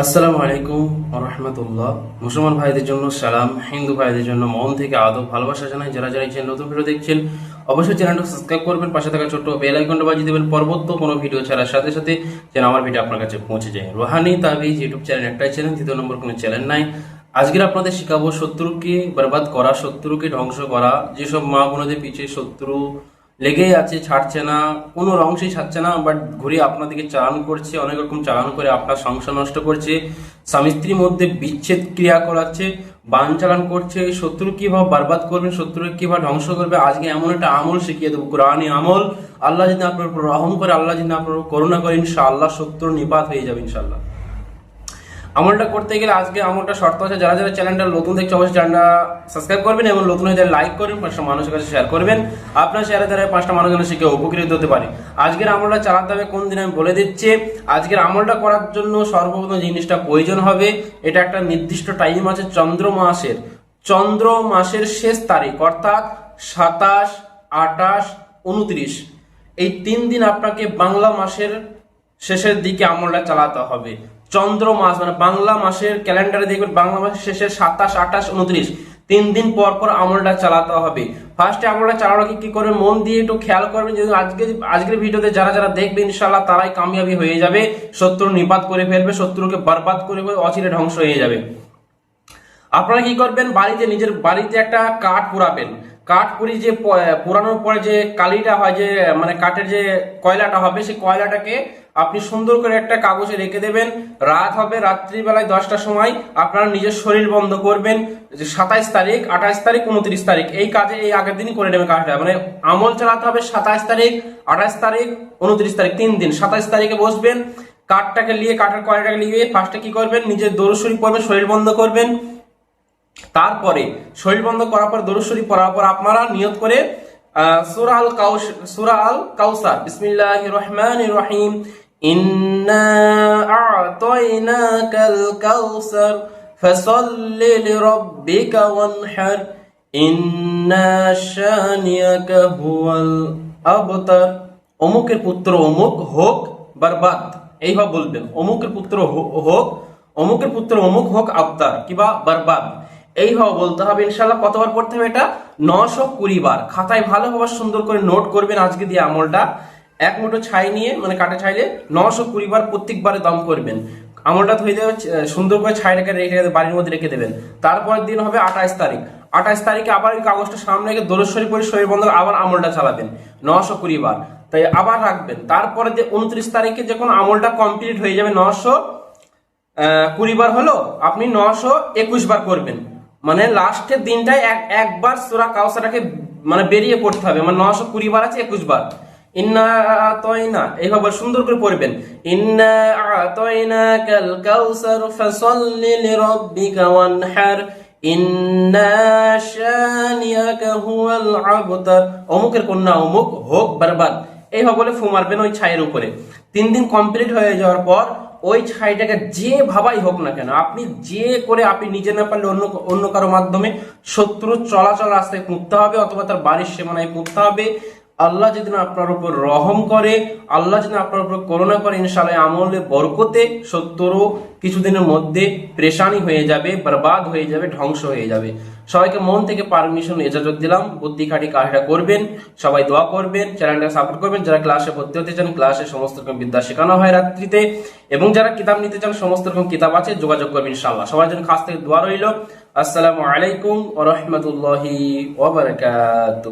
আসসালামু আলাইকুম রহমতুল্লাহ। মুসলমান ভাইদের জন্য সালাম, হিন্দু ভাইদের জন্য মন থেকে আদব ভালোবাসা জানাই। যারা যারা এই নতুন ভিডিও দেখছেন অবশ্যই চ্যানেলটা সাবস্ক্রাইব করবেন, পাশে থাকা ছোট্ট বেল আইকনটা বাজিয়ে দেবেন পরবর্তী কোনো ভিডিও ছাড়ার সাথে সাথে যেন আমার ভিডিও আপনার কাছে পৌঁছে যায়। রোহানি তাবিজ ইউটিউব চ্যানেল একটাই চ্যানেল, দ্বিতীয় নম্বর কোনো চ্যানেল নাই। আজকের আপনাদের শেখাবো শত্রুকে বরবাদ করা, শত্রুকে ধ্বংস করা। যেসব মা বোনদের পিছিয়ে শত্রু লেগেই আছে, ছাড়ছে না, কোনো অংশেই ছাড়ছে না, বাট ঘুরে আপনাদেরকে চালান করছে, অনেক রকম চালান করে আপনার সংসার নষ্ট করছে, স্বামী স্ত্রীর মধ্যে বিচ্ছেদ ক্রিয়া করাচ্ছে, বান চালান করছে। শত্রু কিভাবে বরবাদ করবেন, শত্রু কিভাবে ধ্বংস করবে, আজকে এমন একটা আমল শিখিয়ে দেবো, কোরআনী আমল। আল্লাহ যদি আপনার উপর রহম করে, আল্লাহ যদি আপনার উপর করুণা করে, ইনশাআল্লাহ শত্রু নিপাত হয়ে যাবে ইনশাআল্লাহ। আমলটা করতে গেলে আজকে আমলটা শর্ত আছে, যারা যারা চ্যানেলটা নতুন দেখছে অবশ্যই চ্যানেলটা সাবস্ক্রাইব করবেন এবং নতুন হয়ে যারা লাইক করবেন, 5টা মানুষের কাছে শেয়ার করবেন। আপনার শেয়ারে দ্বারা 5টা মানুষ যেন শিখে উপকৃত হতে পারে। আজকের আমলটা চালাতে হবে কোন দিন আমি বলে দিচ্ছি। আজকের আমলটা করার জন্য সর্বপ্রথম জিনিসটা প্রয়োজন হবে, এটা একটা নির্দিষ্ট টাইম আছে, চন্দ্র মাসের শেষ তারিখ, অর্থাৎ 27, 28, 29 এই 3 দিন আপনাকে বাংলা মাসের শেষের দিকে আমলটা চালাতে হবে। চন্দ্র মাস মানে বাংলা মাসের ক্যালেন্ডারে দেখবেন বাংলা মাসের শেষে 27, 28, 29 3 দিন পর পর আমলটা চালাতে হবে। ফার্স্টে আমলটা চালানোর কি করবেন, মন দিয়ে একটু খেয়াল করবেন। যদি আজকের ভিডিওতে যারা যারা দেখবে ইনশাআল্লাহ তারাই কামিয়াবি হয়ে যাবে, শত্রু নিপাত করে ফেলবে, শত্রুকে বরবাদ করে অচিরে ধ্বংস হয়ে যাবে। আপনারা কি করবেন, নিজের বাড়িতে একটা কাঠ পুরাবেন। কাঠ পুরি যে পুরানোর পরে যে কালিটা হয়, যে মানে কাঠের যে কয়লাটা হবে, সেই কয়লাটাকে আপনি সুন্দর করে একটা কাগজে রেখে দেবেন। রাত হবে, রাত্রিবেলায় 10টার সময় আপনারা নিজের শরীর বন্ধ করবেন, যে 27 তারিখ, 28 তারিখ, 29 তারিখ এই কাজে এই আগের দিনই করে নেবেন কাজটা। মানে আমল চালাতে হবে 27 তারিখ, 28 তারিখ, 29 তারিখ 3 দিন। 27 তারিখে বসবেন, কাঠটাকে নিয়ে, কাঠের কয়লাটাকে নিয়ে ফার্স্টে কি করবেন, নিজের দরুদ শরীফ পড়বেন, শরীর বন্ধ করবেন। তারপরে শরীর বন্ধ করার পর দরুদ শরীফ পড়ার পর আপনারা নিয়ত করে সূরা আল কাউসার, বিসমিল্লাহির রহমানির রহিম, ইন্না আ'তাইনাকাল কাউসার ফাসাল্লি লিরাব্বিকা ওয়ানহার ইন্না শানিয়াকা হুয়াল আবতার। অমুকের পুত্র অমুক হোক বরবাদ, এইভাবে বলবেন, অমুকের পুত্র হোক, অমুকের পুত্র অমুক হোক আবতার কিবা বরবাদ, এইভাবে বলতে হবে ইনশাআল্লাহ। কতবার পড়তে হবে এটা, 920 বার। খাতায় ভালোভাবে সুন্দর করে নোট করবেন আজকে দিয়ে আমলটা। এক মুঠো ছাই নিয়ে, মানে কাটে ছাইলে 920 বার প্রত্যেকবারে দম করবেন। আমলটা ধুয়ে দেবে সুন্দর করে, ছাইটাকে রেখে বাড়ির মধ্যে রেখে দেবেন। তারপরের দিন হবে 28 তারিখ। 28 তারিখে আবার ওই কাগজটা সামনে রেখে দরুদ শরীফ পড়ে শরীর বন্ধ আবার আমলটা চালাবেন 920 বার, তাই আবার রাখবেন। তারপরে যে 29 তারিখে যখন আমলটা কমপ্লিট হয়ে যাবে, 920 বার হলো, আপনি 921 বার করবেন। মানে লাস্টের দিনটায় একবার সূরা কাউসারটাকে মানে বেরিয়ে পড়তে হবে, মানে 920 বার আছে, 21 বার ইন্না আ'তাইনা এইভাবে সুন্দর করে পড়বেন, ইন্না আ'তাইনাকাল কাউসার ফাসাল্লি লিরাব্বিকা ওয়ানহার ইন্না শানিয়াকা হুয়াল আবতার। অমুকের কন্যা অমুক হোক বরবাদ, এইভাবে বলে ফু মারবেন ওই ছাইয়ের উপরে। 3 দিন কমপ্লিট হয়ে যাওয়ার পর ওই ছাইটাকে যে ভাবাই হোক না কেন, আপনি যে করে, আপনি নিজে না পারলে অন্য কারো মাধ্যমে শত্রু চলাচল রাস্তায় পুঁততে হবে, অথবা তার বাড়ির সীমানায় পুঁততে হবে। আল্লাহ যদি আপনার উপর রহম করে, আল্লাহ যদি আপনার উপর করুণা করে, ইনশাআল্লাহ আমলে বরকতে শত্রু কিছুদিনের মধ্যে পেরেশানি হয়ে যাবে, বরবাদ হয়ে যাবে, ধ্বংস হয়ে যাবে। সবাইকে মন থেকে পারমিশন ইজাজত দিলাম, বুদ্ধি খাটি কাজটা করবেন, সবাই দোয়া করবেন, চ্যানেলটা সাপোর্ট করবেন। যারা ক্লাসে ভর্তি হতে চান, ক্লাসে সমস্ত রকম বিদ্যা শেখানো হয় রাত্রিতে, এবং যারা কিতাব নিতে চান সমস্ত রকম কিতাব আছে, যোগাযোগ করবেন ইনশাআল্লাহ। সবার জন্য খাস থেকে দোয়া রইল। আসসালামু আলাইকুম ওয়া রাহমাতুল্লাহি ওয়া বারাকাতুহু।